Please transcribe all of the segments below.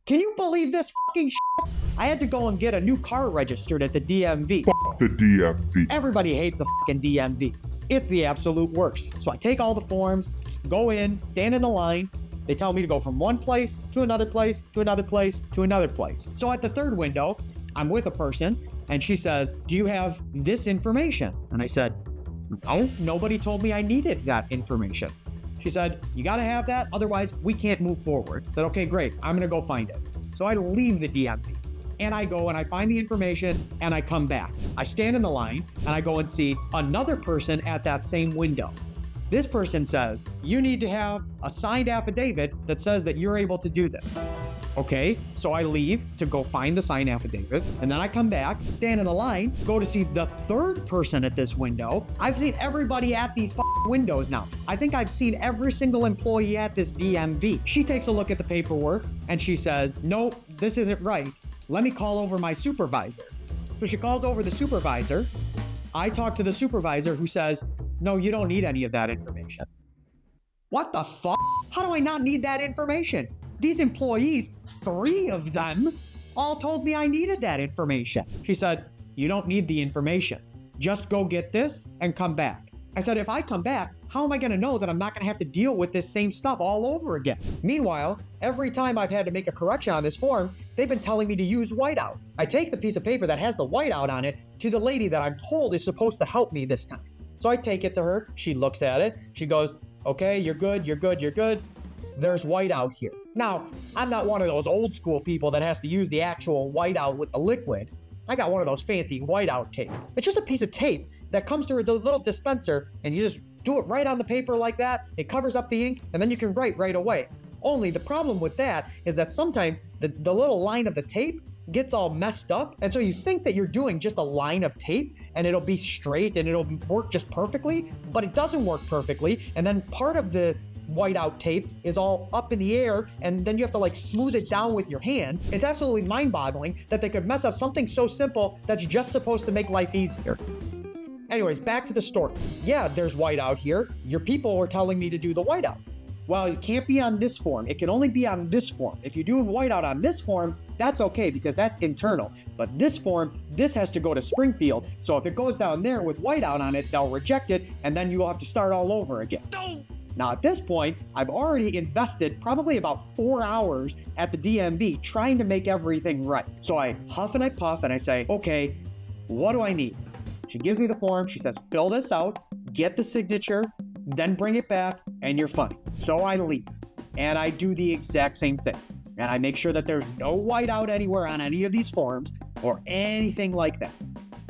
Can you believe this fucking shit? I had to go and get a new car registered at the DMV. Fuck the DMV. Everybody hates the fucking DMV. It's the absolute worst. So I take all the forms, go in, stand in the line. They tell me to go from one place to another place to another place to another place. So at the third window, I'm with a person and she says, "Do you have this information?" And I said, "No, nobody told me I needed that information." She said, "You gotta have that, otherwise we can't move forward." I said, "Okay, great, I'm gonna go find it." So I leave the DMV and I go and I find the information and I come back. I stand in the line and I go and see another person at that same window. This person says, "You need to have a signed affidavit that says that you're able to do this." Okay, so I leave to go find the signed affidavit, and then I come back, stand in a line, go to see the third person at this window. I've seen everybody at these windows now. I think I've seen every single employee at this DMV. She takes a look at the paperwork and she says, "Nope, this isn't right. Let me call over my supervisor." So she calls over the supervisor. I talk to the supervisor who says, "No, you don't need any of that information." What the fuck? How do I not need that information? These employees, 3 of them, all told me I needed that information. She said, "You don't need the information. Just go get this and come back." I said, "If I come back, how am I going to know that I'm not going to have to deal with this same stuff all over again?" Meanwhile, every time I've had to make a correction on this form, they've been telling me to use whiteout. I take the piece of paper that has the whiteout on it to the lady that I'm told is supposed to help me this time. So I take it to her. She looks at it. She goes, "Okay, you're good, you're good, you're good. There's whiteout here." Now, I'm not one of those old school people that has to use the actual whiteout with the liquid. I got one of those fancy whiteout tape. It's just a piece of tape that comes through a little dispenser and you just do it right on the paper like that. It covers up the ink and then you can write right away. Only the problem with that is that sometimes the little line of the tape gets all messed up. And so you think that you're doing just a line of tape and it'll be straight and it'll work just perfectly, but it doesn't work perfectly. And then part of the whiteout tape is all up in the air and then you have to like smooth it down with your hand. It's absolutely mind-boggling that they could mess up something so simple that's just supposed to make life easier. Anyways, back to the story. Yeah, there's whiteout here. Your people were telling me to do the whiteout. Well, it can't be on this form. It can only be on this form. If you do whiteout on this form, that's okay because that's internal. But this form, this has to go to Springfield. So if it goes down there with whiteout on it, they'll reject it and then you'll have to start all over again. No! Now at this point, I've already invested probably about 4 hours at the DMV trying to make everything right. So I huff and I puff and I say, "Okay, what do I need?" She gives me the form. She says, "Fill this out, get the signature, then bring it back and you're fine." So I leave and I do the exact same thing. And I make sure that there's no whiteout anywhere on any of these forms or anything like that.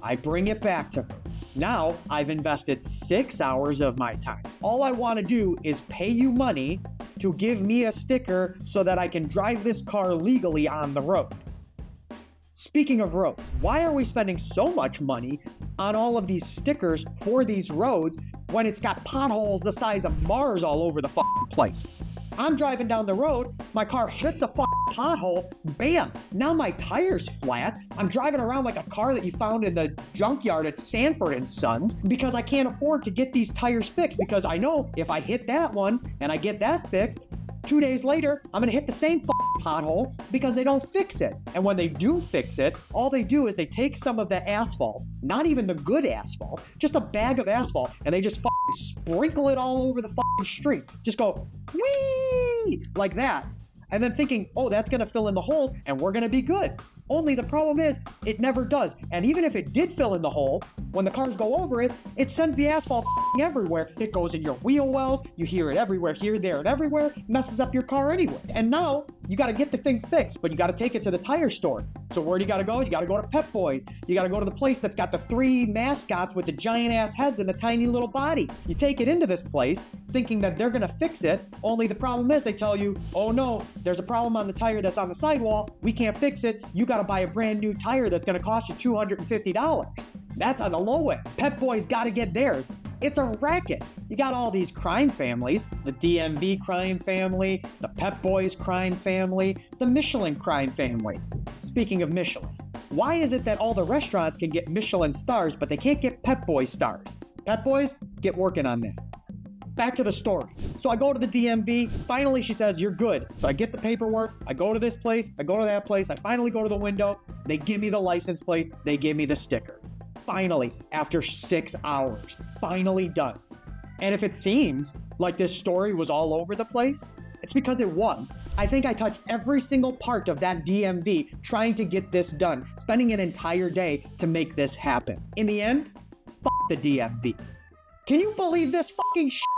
I bring it back to her. Now I've invested 6 hours of my time. All I want to do is pay you money to give me a sticker so that I can drive this car legally on the road. Speaking of roads, why are we spending so much money on all of these stickers for these roads when it's got potholes the size of Mars all over the fucking place? I'm driving down the road, my car hits a fucking pothole, bam, now my tire's flat. I'm driving around like a car that you found in the junkyard at Sanford & Sons because I can't afford to get these tires fixed because I know if I hit that one and I get that fixed, 2 days later, I'm gonna hit the same pothole because they don't fix it. And when they do fix it, all they do is they take some of the asphalt, not even the good asphalt, just a bag of asphalt, and they just sprinkle it all over the street. Just go, whee, like that. And then thinking, oh, that's gonna fill in the holes and we're gonna be good. Only the problem is, it never does. And even if it did fill in the hole, when the cars go over it, it sends the asphalt everywhere. It goes in your wheel wells, you hear it everywhere, here, there, and everywhere, messes up your car anyway. And now, you gotta get the thing fixed, but you gotta take it to the tire store. So where do you gotta go? You gotta go to Pep Boys. You gotta go to the place that's got the 3 mascots with the giant ass heads and the tiny little bodies. You take it into this place, thinking that they're gonna fix it, only the problem is they tell you, "Oh no, there's a problem on the tire that's on the sidewall, we can't fix it, you gotta buy a brand new tire that's gonna cost you $250. That's on the low end. Pep Boys gotta get theirs. It's a racket. You got all these crime families, the DMV crime family, the Pep Boys crime family, the Michelin crime family. Speaking of Michelin, why is it that all the restaurants can get Michelin stars, but they can't get Pep Boys stars? Pep Boys, get working on that. back to the story. So I go to the DMV. Finally, she says, you're good. So I get the paperwork. I go to this place. I go to that place. I finally go to the window. They give me the license plate. They give me the sticker. Finally, after 6 hours, finally done. And if it seems like this story was all over the place, it's because it was. I think I touched every single part of that DMV trying to get this done, spending an entire day to make this happen. In the end, the DMV. Can you believe this fucking shit?